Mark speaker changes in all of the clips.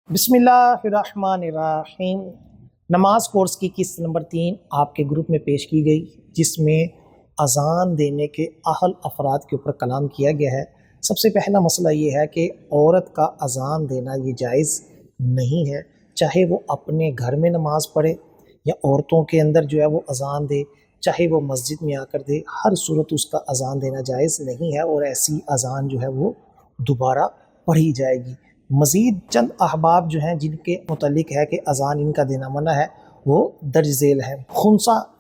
Speaker 1: बिस्मिल्लाहिर्रहमानिर्रहीम। नमाज कोर्स की किस्त नंबर 3 आपके ग्रुप में पेश की गई, जिसमें अज़ान देने के अहल अफराद के ऊपर कलाम किया गया है। सबसे पहला मसला ये है कि औरत का अज़ान देना ये जायज़ नहीं है, चाहे वो अपने घर में नमाज़ पढ़े या औरतों के अंदर जो है वो अज़ान दे, चाहे वो मस्जिद में आकर दे, हर सूरत उसका अज़ान देना जायज़ नहीं है और ऐसी अज़ान जो है वो दोबारा पढ़ी जाएगी। मज़ीद चंद अहबाब जो हैं जिनके मुतल्लिक है कि अज़ान इनका देना मना है, वो दर्ज झेल है। खुनसा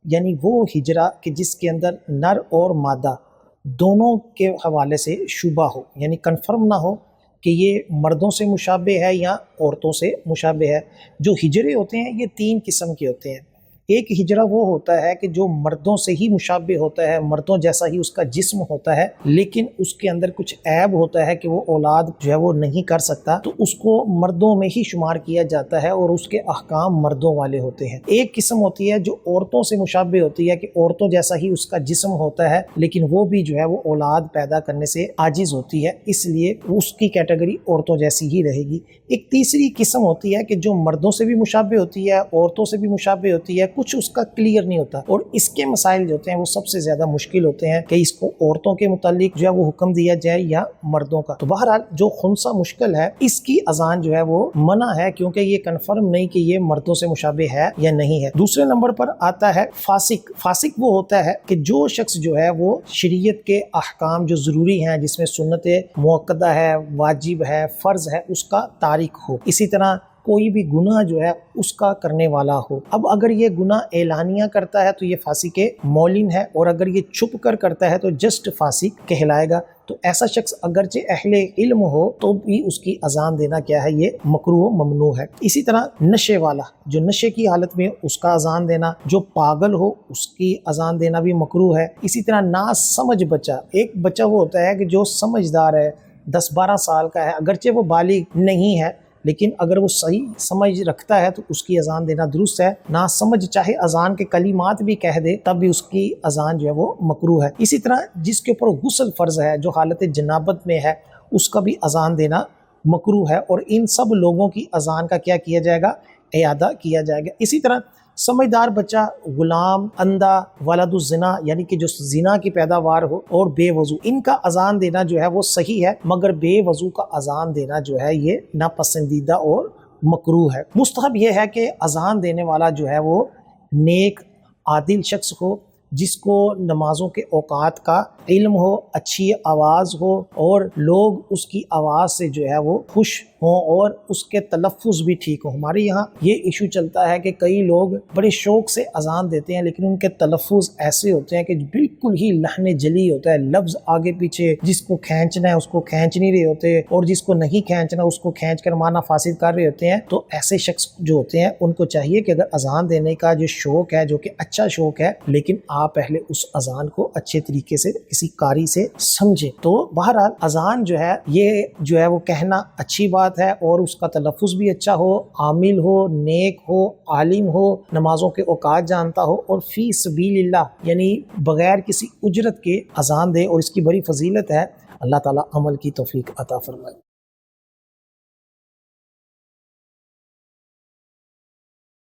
Speaker 1: यानी वो हिजरा कि जिसके अंदर नर और मादा दोनों के हवाले से शुबा हो, यानी कन्फर्म ना हो कि ये मर्दों से मुशाबे है या औरतों से मुशाबे है। जो हिजरे होते हैं ये 3 किस्म के होते हैं। एक हिजरा वो होता है कि जो मर्दों से ही मुशाबे होता है, मर्दों जैसा ही उसका जिस्म होता है, लेकिन उसके अंदर कुछ ऐब होता है कि वो औलाद जो है वो नहीं कर सकता, तो उसको मर्दों में ही शुमार किया जाता है और उसके अहकाम मर्दों वाले होते हैं। एक किस्म होती है जो औरतों से मुशाबे होती है कि औरतों जैसा ही उसका जिस्म होता है, लेकिन वो भी जो है वो औलाद पैदा करने से आजिज़ होती है, इसलिए उसकी कैटेगरी औरतों जैसी ही रहेगी। एक तीसरी किस्म होती है कि जो मर्दों से भी मुशाबे होती है, औरतों से भी मुशाबे होती है, कुछ उसका क्लियर नहीं होता, और इसके मसाइल जो होते हैं वो सबसे ज्यादा मुश्किल होते हैं कि इसको औरतों के मुतालिक जो है वो हुक्म दिया जाए या मर्दों का। तो बहरहाल जो खुनसा मुश्किल है, इसकी अजान जो है वो मना है, क्योंकि ये कंफर्म नहीं कि ये मर्दों से मुशाबे है या नहीं है। दूसरे नंबर पर आता है फासिक। फासिक वो होता है कि जो शख्स जो है वो शरीयत के अहकाम जो जरूरी हैं, जिसमें सुन्नत मुअक्कदा है, वाजिब है, फर्ज है, उसका तारिक हो। इसी तरह कोई भी गुनाह जो है उसका करने वाला हो। अब अगर ये गुनाह एलानिया करता है तो ये फासिक मौलिन है, और अगर ये छुप कर करता है तो जस्ट फासिक कहलाएगा। तो ऐसा शख्स अगरचे अहले इल्म हो तो भी उसकी अजान देना क्या है, ये मकरूह ममनू है। इसी तरह नशे वाला, जो नशे की हालत में उसका अजान देना, जो पागल हो उसकी अजान देना भी मकरूह है। इसी तरह ना समझ बच्चा, एक बच्चा वो होता है कि जो समझदार है, 10-12 साल का है, अगरचे वो बालिग नहीं है, लेकिन अगर वो सही समझ रखता है तो उसकी अजान देना दुरुस्त है। ना समझ चाहे अजान के कलिमात भी कह दे तब भी उसकी अजान जो है वो मकरूह है। इसी तरह जिसके ऊपर गुस्ल फर्ज है, जो हालत जनाबत में है, उसका भी अजान देना मकरूह है, और इन सब लोगों की अजान का क्या किया जाएगा, इयादा किया जाएगा। इसी तरह समझदार बच्चा, गुलाम, अंधा, वलदुज़िना यानी कि जो जिना की पैदावार हो, और बेवजू, इनका अजान देना जो है वो सही है, मगर बेवजू का अजान देना जो है ये नापसंदीदा और मकरूह है। मुस्तहब ये है कि अजान देने वाला जो है वो नेक आदिल शख्स हो, जिसको नमाजों के औकात का इल्म हो, अच्छी आवाज़ हो, और लोग उसकी आवाज़ से जो है वो खुश हों और उसके तलफ़ुज़ भी ठीक हो। हमारे यहाँ ये इशू चलता है कि कई लोग बड़े शौक़ से अजान देते हैं, लेकिन उनके तलफ़ुज़ ऐसे होते हैं कि बिल्कुल ही लहने जली होता है, लफ्ज़ आगे पीछे, जिसको खींचना है उसको खींच नहीं रहे होते, और जिसको नहीं खींचना उसको खींच कर माना फासिद कर रहे होते हैं। तो ऐसे शख्स जो होते हैं उनको चाहिए कि अगर अजान देने का जो शौक़ है, जो कि अच्छा शौक़ है, लेकिन आप पहले उस अजान को अच्छे तरीके से किसी कारी से समझे। तो बहरहाल अजान जो है ये जो है वो कहना अच्छी बात है, और उसका तलफ़ुज़ भी अच्छा हो, आमिल हो, नेक हो, आलिम हो, नमाजों के औकात जानता हो, और फी सबीलिल्लाह यानी बगैर किसी उजरत के अजान दे, और इसकी बड़ी फजीलत है। अल्लाह ताला अमल की तौफीक अता फरमाए।